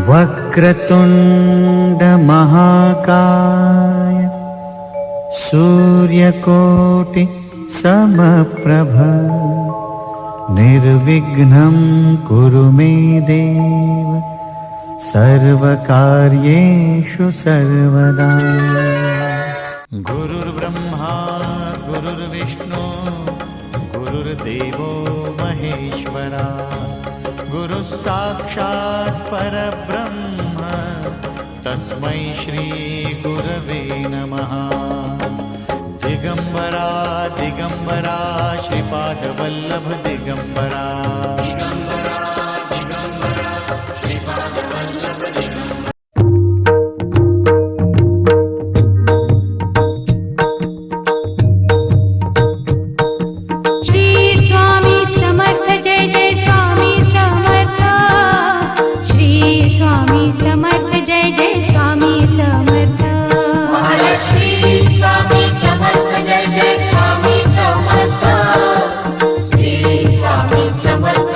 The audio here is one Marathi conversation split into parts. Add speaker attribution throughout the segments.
Speaker 1: वक्रतुंड महाकाय सूर्यकोटि समप्रभ निर्विघ्नं कुरु मे देव सर्वकार्येषु सर्वदा। गुरुर्ब्रह्मा गुरुर्विष्णु गुरुर्देवो महेश्वरा गुरुः साक्षात् परब्रह्म तस्मै श्री गुरवे नमः। दिगंबरा दिगंबरा श्रीपादवल्लभ दिगंबरा दिगंबरा दिगंबरा श्रीपादवल्लभ दिगंबरा।
Speaker 2: श्री स्वामी समर्थ जय जय स्वामी समर्थ। श्री स्वामी समर्थ जय जय स्वामी समर्थ।
Speaker 3: श्री स्वामी समर्थ जय जय स्वामी समर्थ। श्री स्वामी समर्थ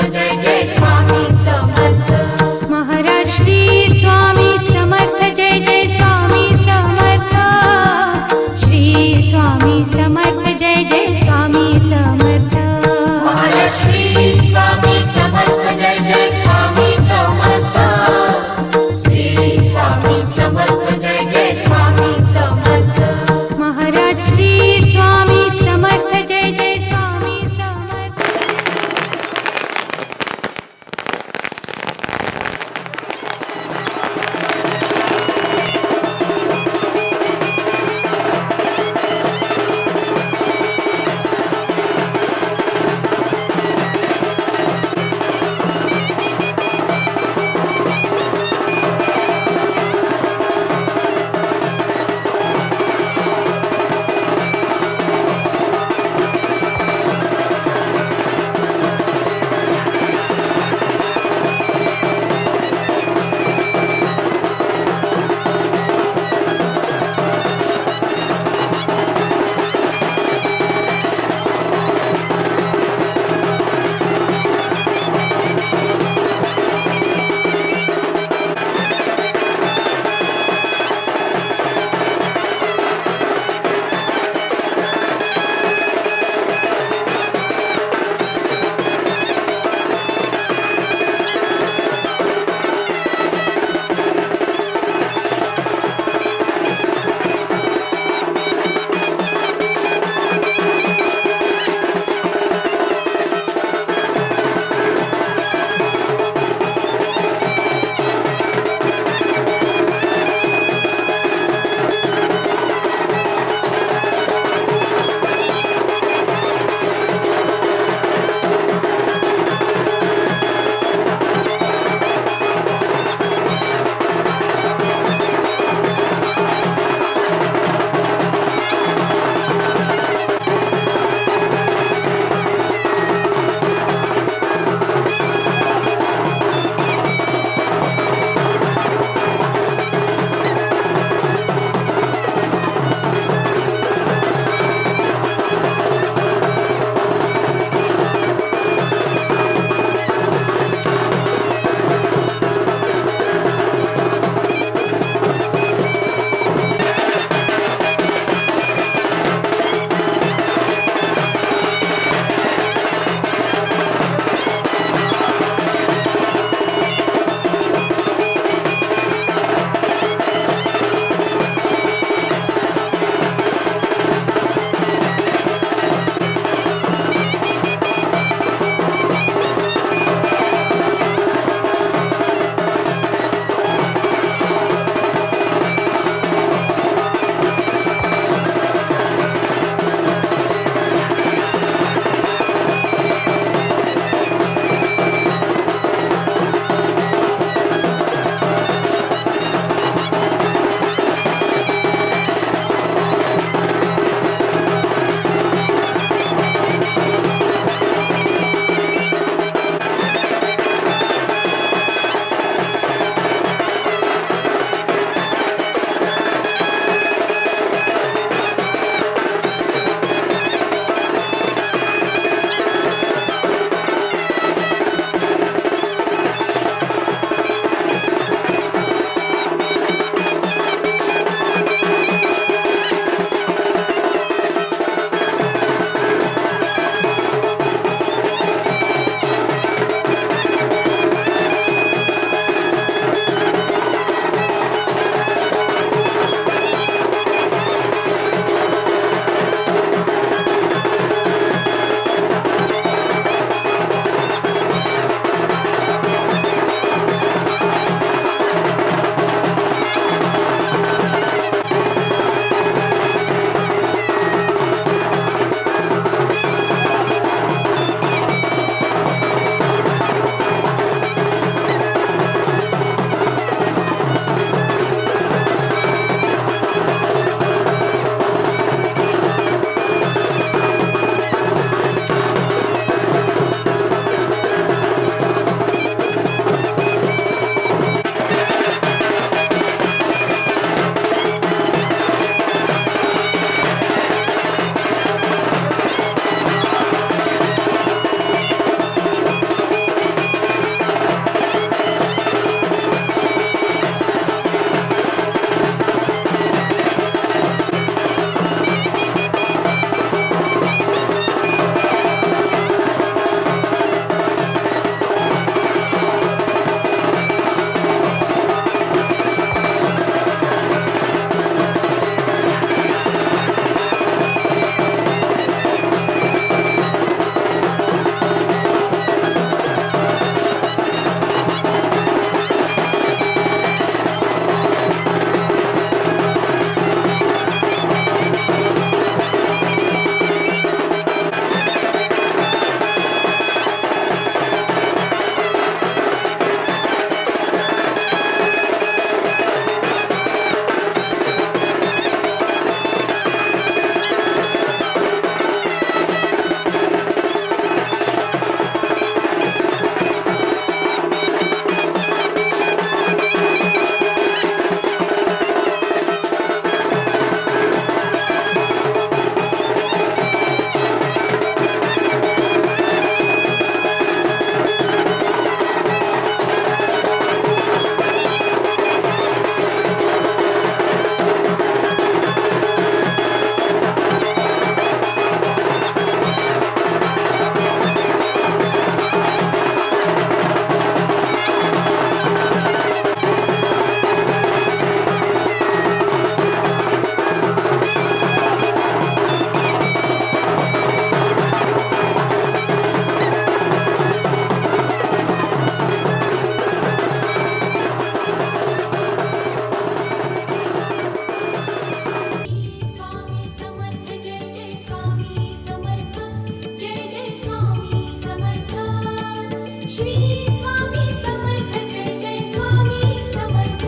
Speaker 4: श्री स्वामी समर्थ जय जय स्वामी समर्थ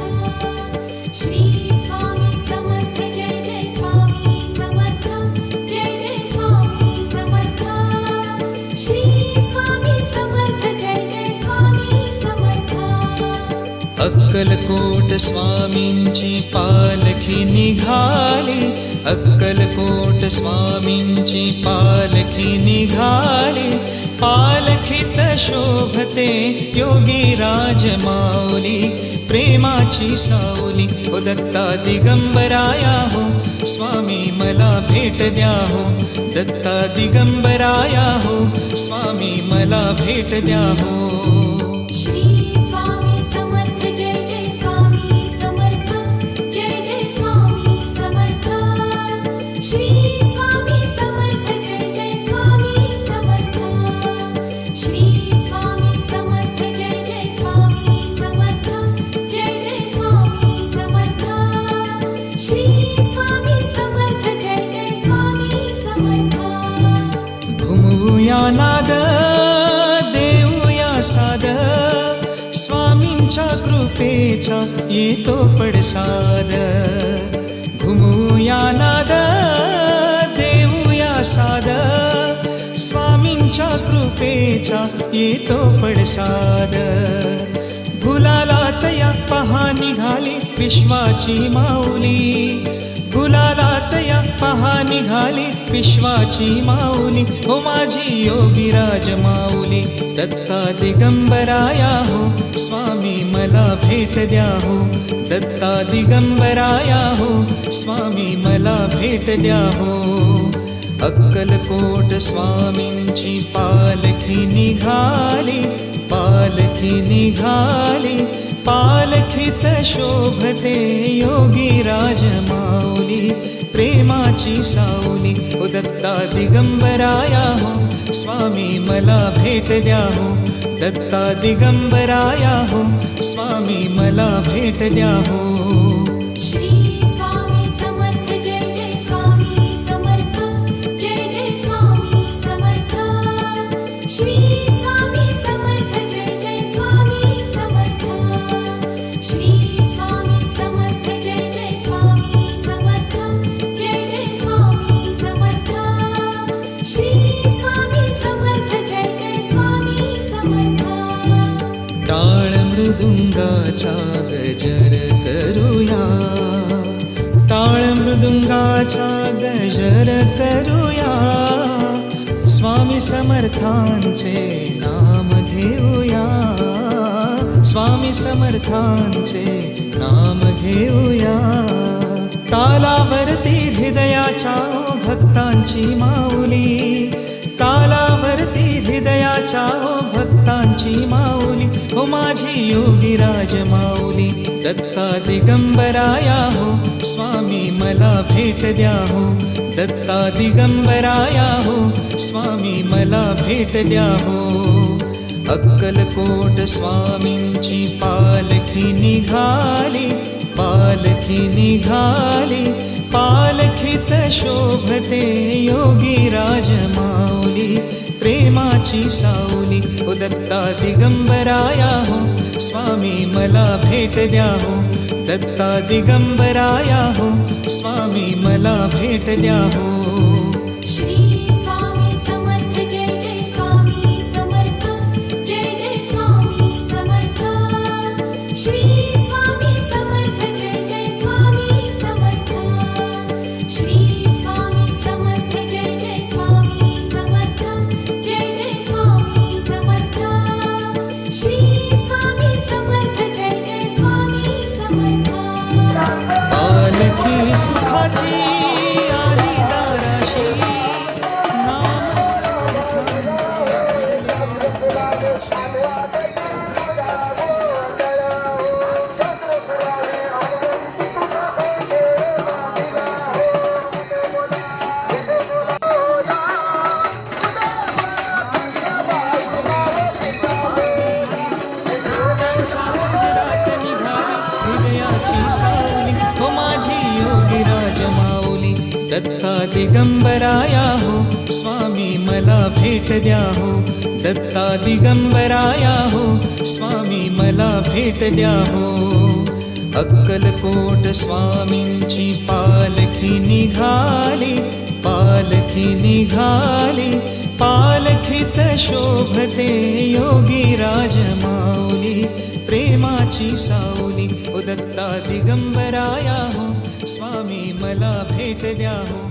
Speaker 4: श्री स्वामी समर्थ जय जय स्वामी समर्थ जय जय स्वामी समर्थ श्री स्वामी समर्थ जय जय स्वामी समर्थ
Speaker 1: अक्कलकोट स्वामींची पालखी निघाली, अक्कलकोट स्वामींची पालखी निघाली, पालखीत शोभते योगी राज माऊली, प्रेमाची सावली हो दत्ता दिगंबराया हो, स्वामी मला भेट द्या हो, दत्ता दिगंबराया हो, स्वामी मला भेट द्या हो.
Speaker 4: श्री स्वामी समर्थ जय जय स्वामी समर्थ जय जय स्वामी समर्थ श्री स्वामी समर्थ जय जय स्वामी समर्थ श्री स्वामी समर्थ जय जय स्वामी समर्थ जय जय स्वामी समर्थ श्री स्वामी समर्थ जय जय स्वामी समर्थ
Speaker 1: घुमवूया नाद देऊया साद, स्वामींच्या कृपेचा येतो पडसाद. घुमूया नाद देऊया साद, स्वामींच्या कृपेचा येतो पडसाद. गुलालात या पहा निघाली विश्वाची माऊली, गुलालात या पहा निघाली विश्वाची माऊली हो माझी योगीराज माऊली, दत्ता दिगंबराया हो, स्वामी मला भेट द्या हो, दत्ता दिगंबराया हो, स्वामी मला भेट द्या हो. अक्कलकोट स्वामींची पालखी निघाली, पालखी निघाली, पालखीत शोभते योगी राज माऊली, प्रेमाची सावली हो दत्ता दिगंबराया हो, स्वामी मला भेट द्या हो, दत्ता दिगंबराया हो, स्वामी मला भेट द्या हो.
Speaker 4: श्री स्वामी समर्थ जय जय स्वामी समर्थ जय जय स्वामी समर्थ श्री स्वामी समर्थ जय जय स्वामी समर्थ श्री स्वामी समर्थ जय जय स्वामी समर्थ जय जय स्वामी समर्थ श्री स्वामी समर्थ जय जय स्वामी समर्थ
Speaker 1: टाळ मृदुंगाचा गजर करूया, टाळ मृदुंगाचा गजर करूया, स्वामी समर्थांचे नाम घेऊया, स्वामी समर्थांचे नाम घेऊया. तालावरती हृदयाच्या भक्तांची माऊली, तालावरती हृदयाच्या भक्तांची माऊली हो माझी योगीराज माऊली, दत्ता दिगंबराया हो, स्वामी मला भेट द्या हो, दत्ता दिगंबराया हो, स्वामी मला भेट द्या हो. अक्कलकोट स्वामींची पालखी निघाली, पालखी निघाली, पालखीत शोभते योगी राज माऊली, प्रेमाची सावली हो दत्ता दिगंबराया हो, स्वामी मला भेट द्या हो, दत्ता दिगंबराया हो, स्वामी मला भेट द्या हो.
Speaker 4: श्री स्वामी समर्थ जय जय स्वामी समर्थ जय जय स्वामी समर्थ श्री स्वामी समर्थ जय जय स्वामी समर्थ श्री स्वामी समर्थ जय जय स्वामी समर्थ जय जय स्वामी समर्थ श्री स्वामी समर्थ जय जय स्वामी समर्थ
Speaker 1: पालखी सुखाची आली दाराशी, भेट द्या हो दत्ता दिगंबराया हो स्वामी मला भेट द्या हो अक्कलकोट स्वामींची पालखी निघाली पालखीत शोभते योगी राजमाऊली प्रेमाची सावली ओ दत्ता दिगंबराया हो स्वामी मला भेट द्या हो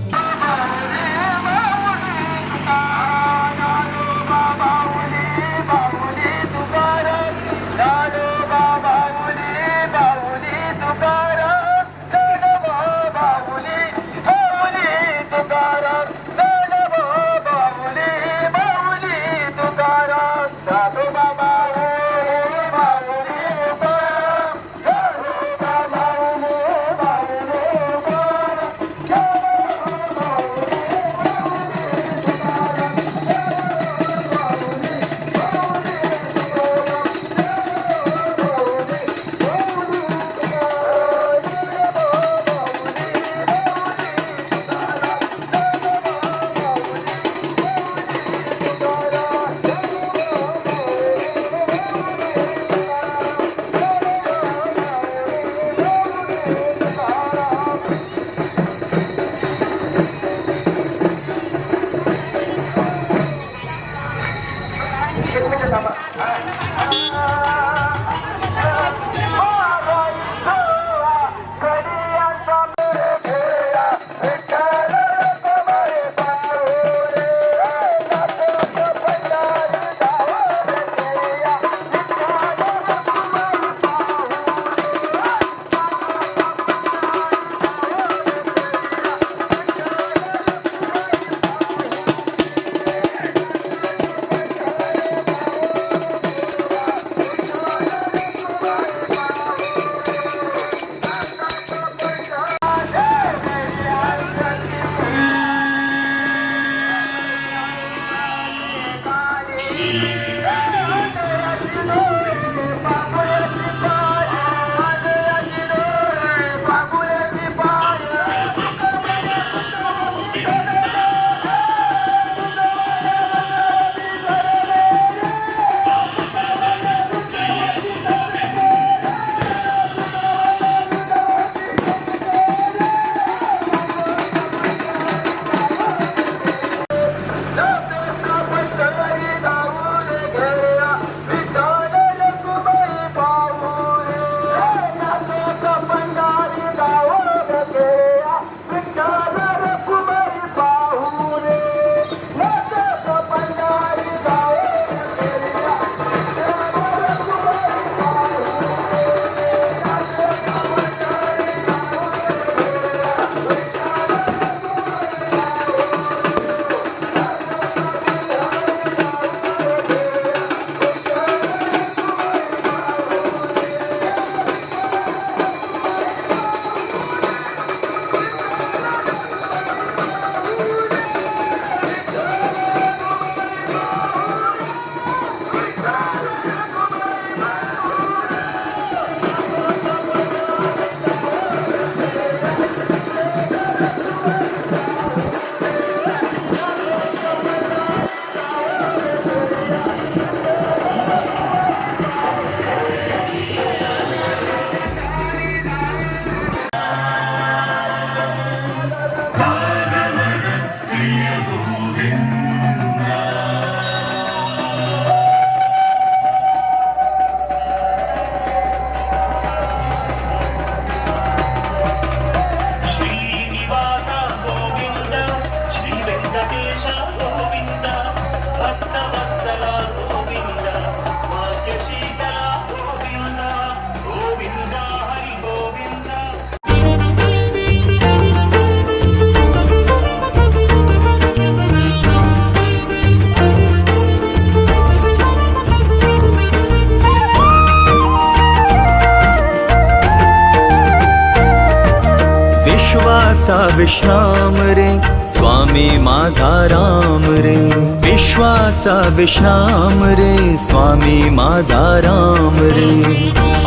Speaker 1: विश्राम रे स्वामी माझा राम रे विश्वाचा विश्राम रे स्वामी माझा राम रे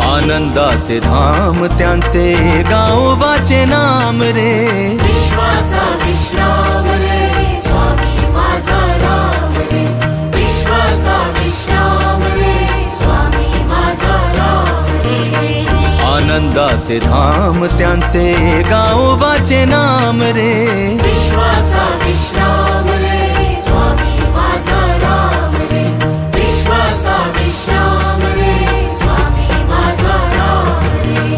Speaker 1: आनंदाचे धाम त्यांचे गावोबाचे नाम रे
Speaker 3: विश्वाचा विश्राम रे स्वामी माझा राम रे
Speaker 1: आनंदाचे धाम त्यांचे गावोबाचे नाम रे.
Speaker 3: विश्वाचा विश्राम रे स्वामी माझा राम रे. विश्वाचा विश्राम रे स्वामी माझा राम रे.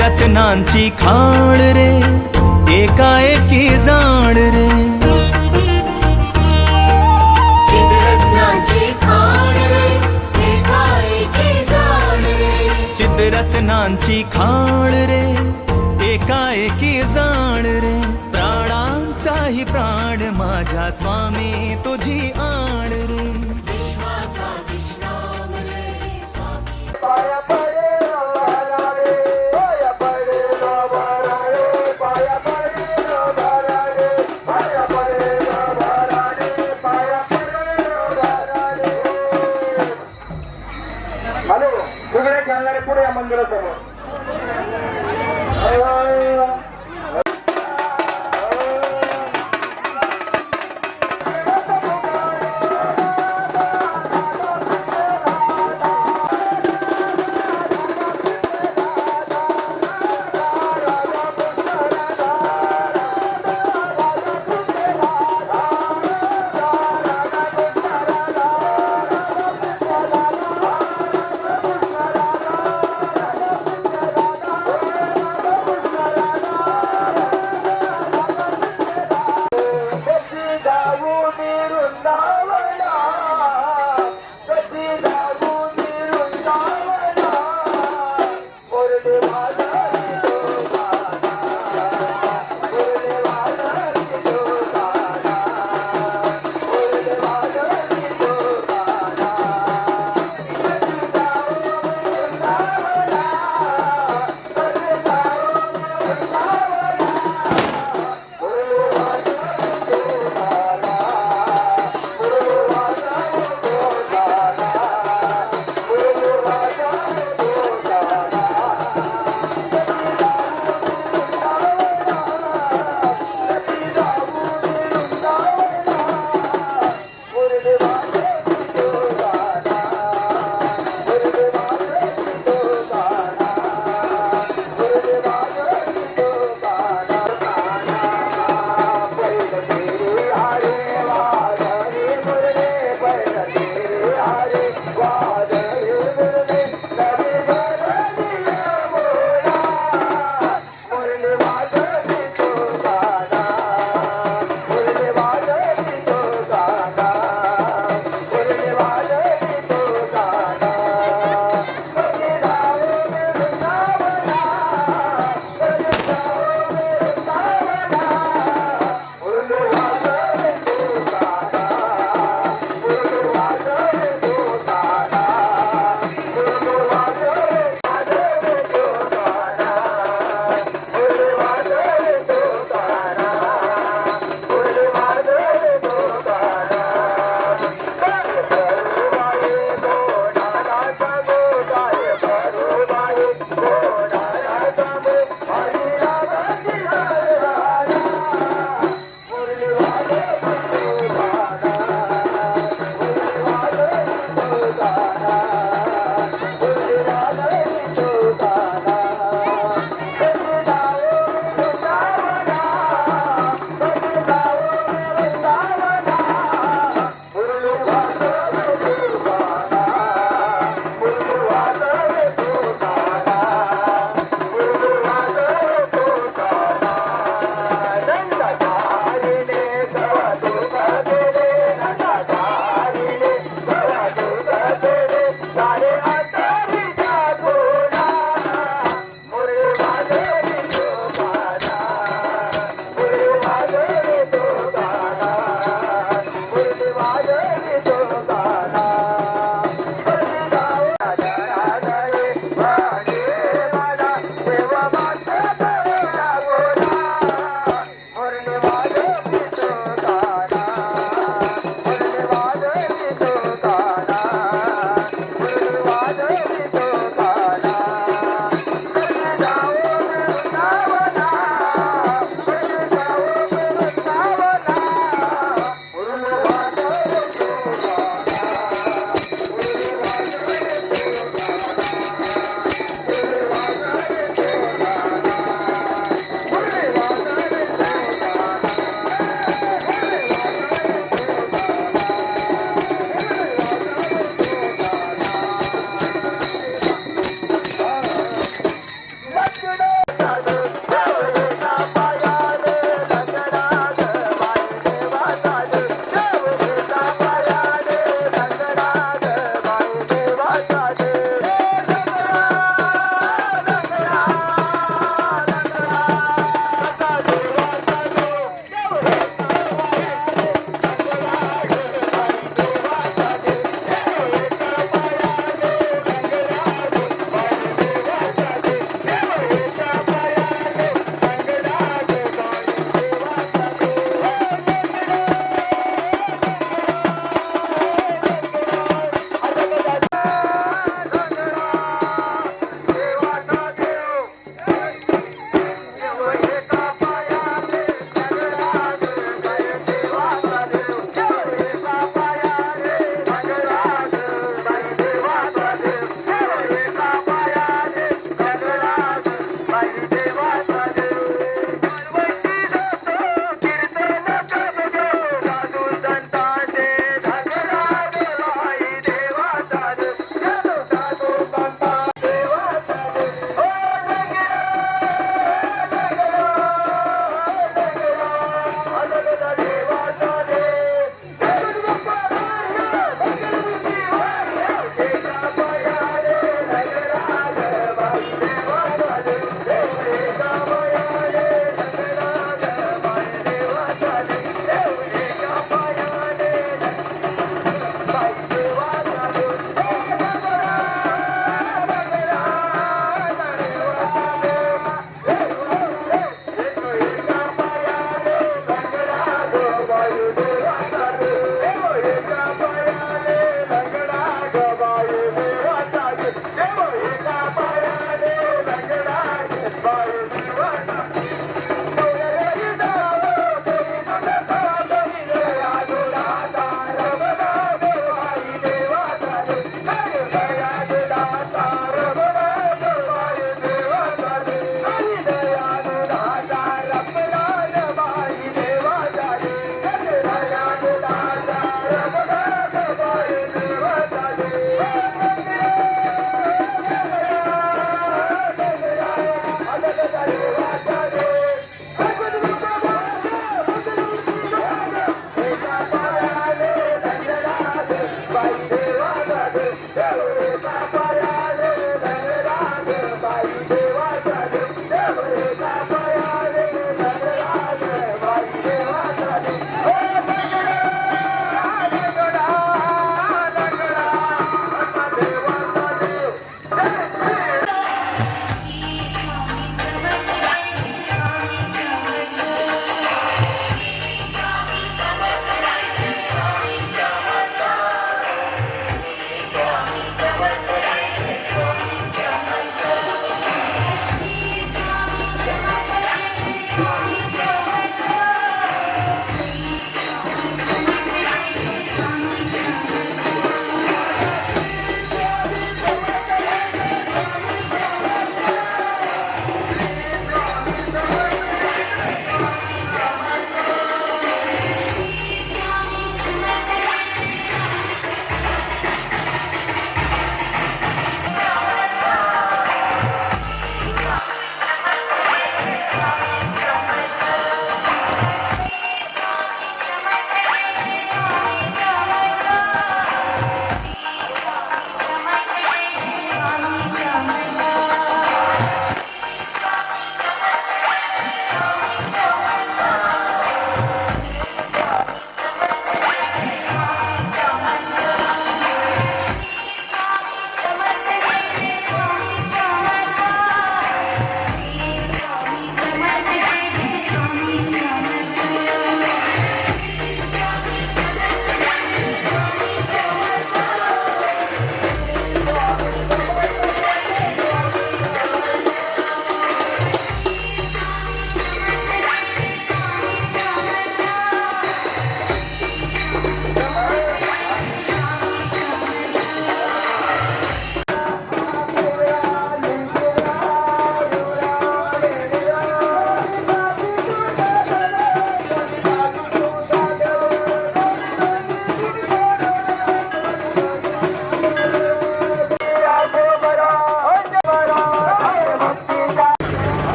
Speaker 1: रत्नांची खाण रे एकाएकी जाण रे.
Speaker 3: चिदरत्नाची खाण रे एकाएकी जाण रे.
Speaker 1: चिदरत्नांची खाण रे एकाएकी जाण रे. प्राणांचाही प्राण माझ्या स्वामी तुझी आण रे.
Speaker 3: विश्वाचा विश्राम रे स्वामी.
Speaker 5: हॅलो सगळे खेळणारे पुढे या मंदिरासमोर.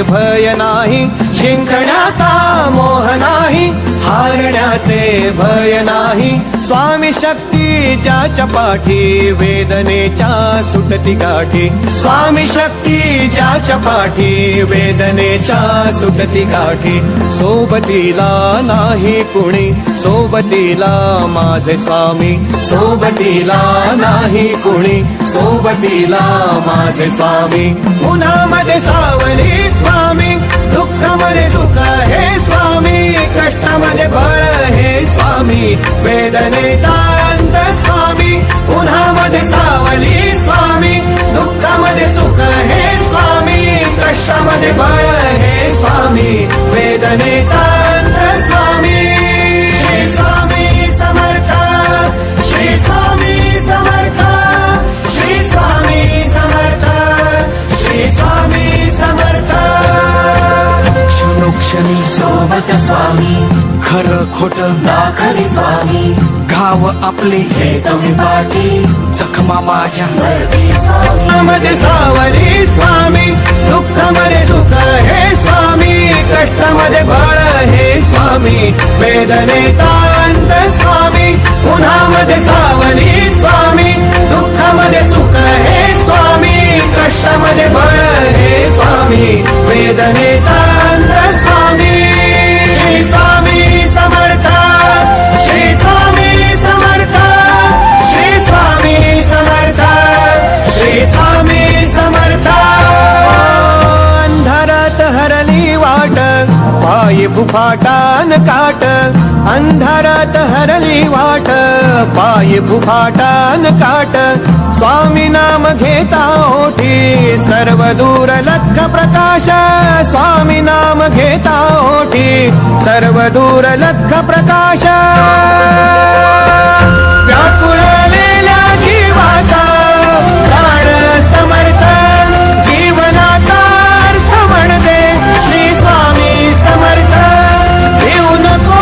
Speaker 1: भय नाही, जिंकण्याचा मोह नाही, हारण्याचे भय नाही. स्वामी शक्ती ज्याच्या पाठी, वेदनेच्या सुटती गाठी. स्वामी शक्ती ज्याच्या पाठी, वेदनेच्या सुटती गाठी. सोबतीला नाही कुणी, सोबतीला माझे स्वामी. सोबतीला नाही कुणी, सोबतीला माझे स्वामी. उन्हामध्ये सावली स्वामी, दुःखामध्ये सुख हे स्वामी, कष्टामध्ये बळ हे स्वामी, वेदनेचा अंत स्वामी. उन्हामध्ये सावली स्वामी, दुःखामध्ये सुख हे स्वामी, कष्टामध्ये बळ हे स्वामी, वेदनेचा अंत स्वामी. श्री स्वामी समर्थ, श्री स्वामी समर्थ, श्री स्वामी समर्थ, श्री स्वामी समर्थ.
Speaker 6: क्षणोक्षणी सोबत स्वामी, खरं खोट दाखली स्वामी. घाव आपले हे तुम्ही पाठी, जखमा माझ्या
Speaker 1: मध्ये सावली स्वामी, दुःखामध्ये सुख हे स्वामी, कष्टामध्ये बळ हे स्वामी, वेदनेचा अंत स्वामी. उन्हामध्ये सावली स्वामी, दुःखामध्ये सुख हे स्वामी, कष्टामध्ये बळ हे स्वामी, वेदनेचा अंत स्वामी. श्री स्वामी समर्थ, श्री स्वामी समर्थ, श्री स्वामी समर्थ, श्री स्वामी समर्थ.
Speaker 7: पायी भुफाटान काट अंधारात हरली वाट पायी भुफाटान काट स्वामी नाम घेता ओठी सर्व दूर लख प्रकाश स्वामी नाम घेता ओठी सर्व दूर लख प्रकाश व्याकुळलेल्या जीवाचा प्राण समर्थ जीवनाचा अर्थ म्हणते श्री स्वामी समर्थ घेऊ नको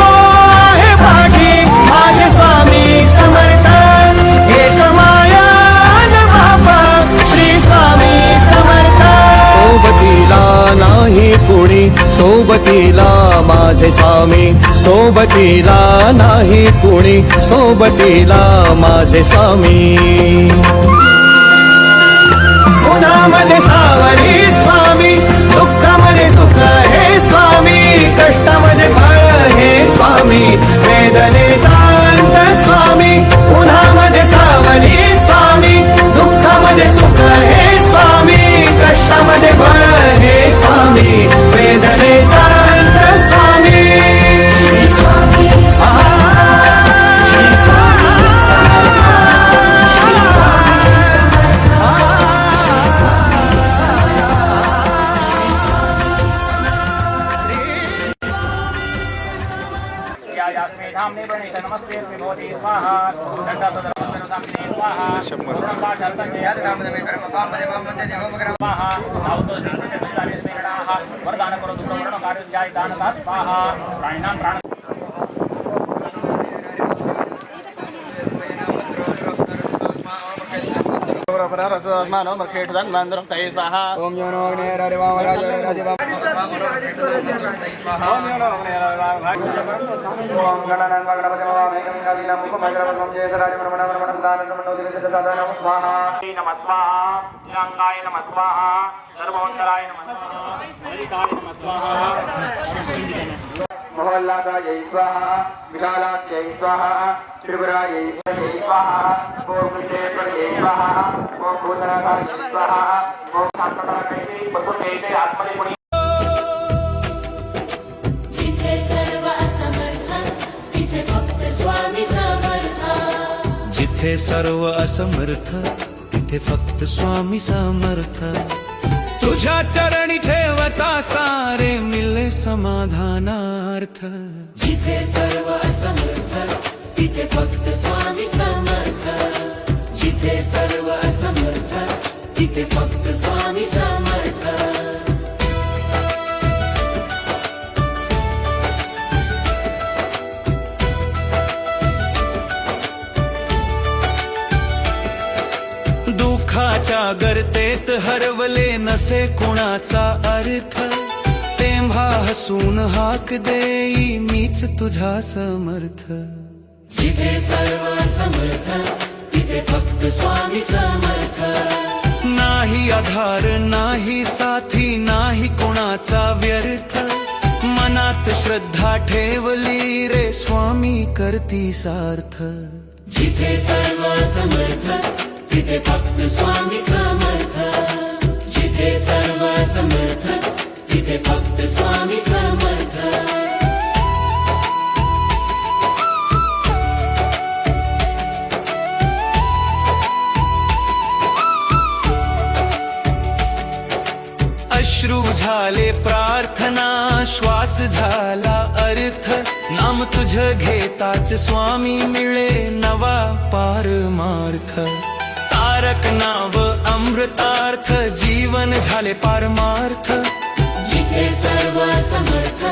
Speaker 7: आहे पाठी माझे स्वामी समर्थ एक माया न बापा श्री स्वामी समर्थ सोबतीला नाही कुणी सोबतीला माझे स्वामी सोबतीला नाही कुणी सोबतीला माझे स्वामी उन्हामध्ये सावली स्वामी दुःखामध्ये सुख हे स्वामी कष्टामध्ये फळ हे स्वामी वेदनेचा अंत स्वामी उन्हामध्ये सावली स्वामी दुःखामध्ये सुख हे स्वामी कष्टामध्ये फळ हे स्वामी वेदनेचा अंत स्वामी
Speaker 4: श्री स्वामी श्री स्वामी
Speaker 5: धामने प्रणीत नमस्ते विभूति स्वाहा दंडापद्रमस्ते स्वाहा स्वाहा सावतो श्रीकृष्णाय मेघनाः वरदान करो दुर्वर्ण कार्य जाय दानता स्वाहा प्राणिनां प्राण ओम यो नो मोहल्लादायै स्वाहा विशालाख्यै स्वाहा त्रिपुरायै स्वाहा ओम विश्वेश्वरयै स्वाहा ओम भूतनाथायै स्वाहा ओम शांततायै पशुतेजै आत्मनेपुणी
Speaker 4: जिथे सर्व असमर्थ तिथे फक्त स्वामी समर्थ
Speaker 1: जिथे सर्व असमर्थ तिथे फक्त स्वामी समर्थ तुझ्या चरणी ठेवता सारे मिले समाधानार्थ
Speaker 4: जिथे सर्व असमर्थ तिथे फक्त स्वामी समर्थ जिथे सर्व असमर्थ तिथे फक्त स्वामी समर्थ
Speaker 1: दुःखाच्या गर्तेत हरवले नसे कुणाचा अर्थ तेव्हा हसून हाक देई मीच तुझा समर्थ
Speaker 4: जिथे सर्व समर्थ तिथे फक्त स्वामी समर्थ
Speaker 1: नाही आधार नाही साथी नाही कोणाचा व्यर्थ मनात श्रद्धा ठेवली रे स्वामी करती सार्थ
Speaker 4: जिथे सर्व समर्थ तिथे फक्त स्वामी समर्थ जिथे सर्व समर्थ तिथे फक्त स्वामी समर्थ
Speaker 1: अश्रू झाले प्रार्थना श्वास झाला अर्थ नाम तुझ घेताच स्वामी मिळे नवा पारमार्थ तारक नाव अमृतार्थ जीवन झाले पारमार्थ
Speaker 4: जिथे सर्व समर्थ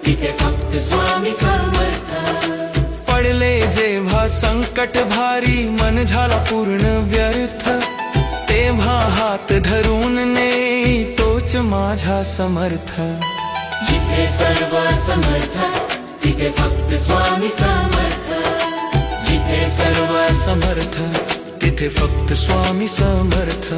Speaker 4: तिथे फक्त स्वामी समर्थ
Speaker 1: पडले जेव्हा संकट भारी मन झाला पूर्ण व्यर्थ तेव्हा हात धरून ने तोच माझा समर्थ
Speaker 4: जिथे सर्व समर्थ तिथे फक्त स्वामी समर्थ जिथे सर्व
Speaker 1: समर्थ तिथे फक्त स्वामी समर्थ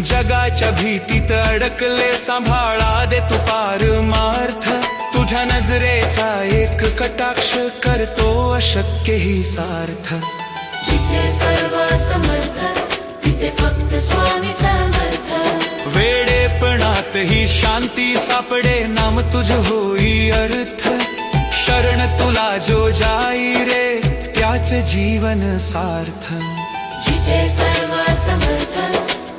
Speaker 1: जगाच्या भीतीत अडकले सांभाळा दे तू पारमार्थ
Speaker 6: तुझ्या नजरेचा एक कटाक्ष करतो अशक्यही सार्थ.
Speaker 4: जिथे सर्व समर्थ तिथे फक्त स्वामी समर्थ.
Speaker 6: वेडेपणात ही शांती सापडे नाम तुझ होई अर्थ. शरण तुला जो जाई रे त्याचे जीवन सार्थ.
Speaker 4: जिथे सर्व समर्थ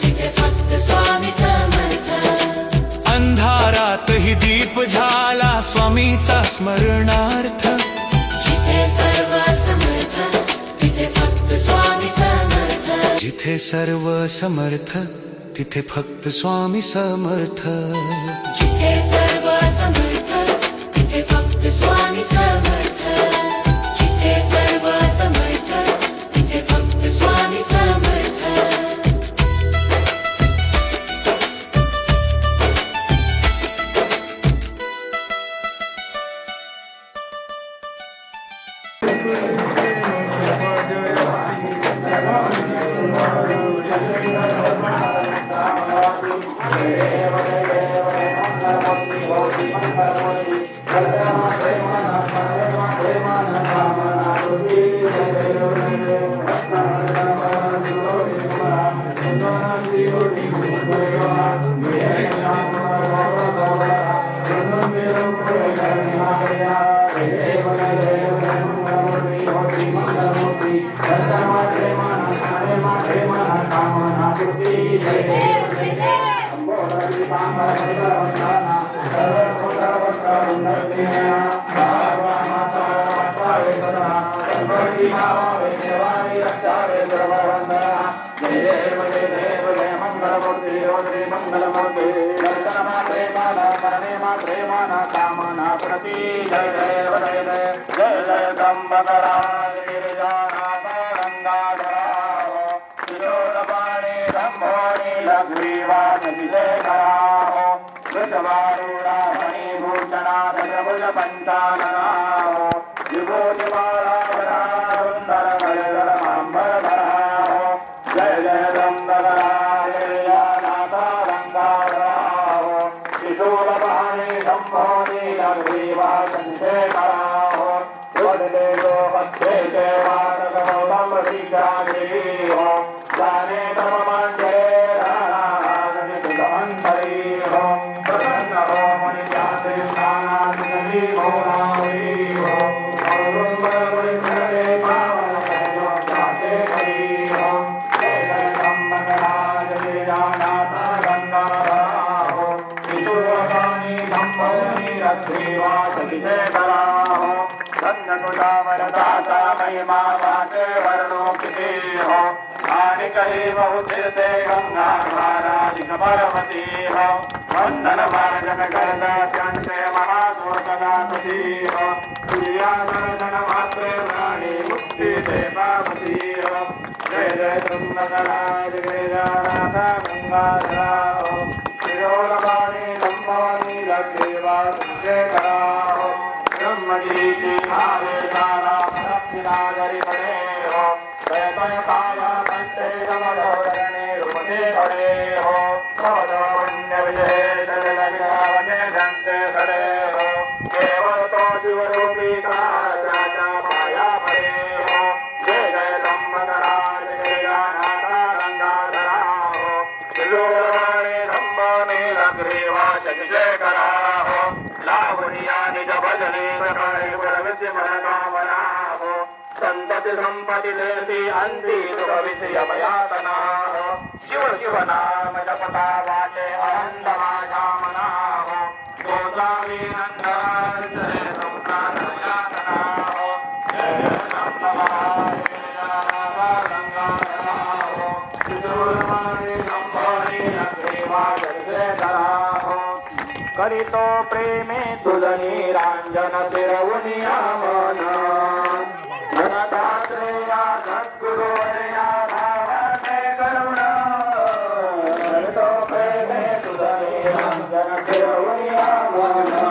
Speaker 4: तिथे फक्त स्वामी समर्थ.
Speaker 6: अंधारात ही दीप झाला स्वामीचा स्मरणार्थ.
Speaker 4: जिथे सर्व समर्थ तिथे फक्त स्वामी समर्थ.
Speaker 6: जिथे सर्व समर्थ तिथे फक्त स्वामी समर्थ.
Speaker 4: जिथे सर्व समर्थ तिथे फक्त स्वामी समर्थ. जिथे सर्व समर्थ तिथे फक्त स्वामी समर्थ.
Speaker 5: वंदन मार्जन करता त्यांचे महादोषदापती हो. तुझ्या दर्शन मात्रे प्राणी मुक्ती देवापती हो. जय जय त्र्यंबकराज गिरिजानाथ गंगाधरा हो. शिरोलपाणी लंबवनी लक्ष्मीवा संजयकरा हो. ब्रह्मजीची आदेशाला भक्तिनागरी पडे हो. तय तय पाया कंठे कमलोदरणे रूपते पडे हो. पुण्य विजय जगदग्नावने दंते सडे हो. केवळ तो शिवरूपी काचा पाया पडे हो. जय जय त्र्यंबकराज गिरिजानाथा गंगाधरा हो. शिरोमणी धम्मनी लग्रीवा जय करा हो. लावणिया निज भजनी सकाळी पुरविसी मनकामना हो. संतति संपत्ति देती अंती सुख विषय मयातना हो. शिव शिव नाम जपता वाटे आनंद माझा मना हो. गोसावी नंदन जय संसार मयातना हो. जय नंदलाय गंगाधरा हो. शिशूरमणि संभोनी लक्ष्मीवा जय करा हो. करितो प्रेमे तुझनी रांजन फिरवुनिया मना. धनदात्रेया सद्गुरुवर्या भावने करुणा. तो प्रेमे तुझे रंजन फिरवुनिया मना.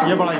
Speaker 8: ये बड़ा ही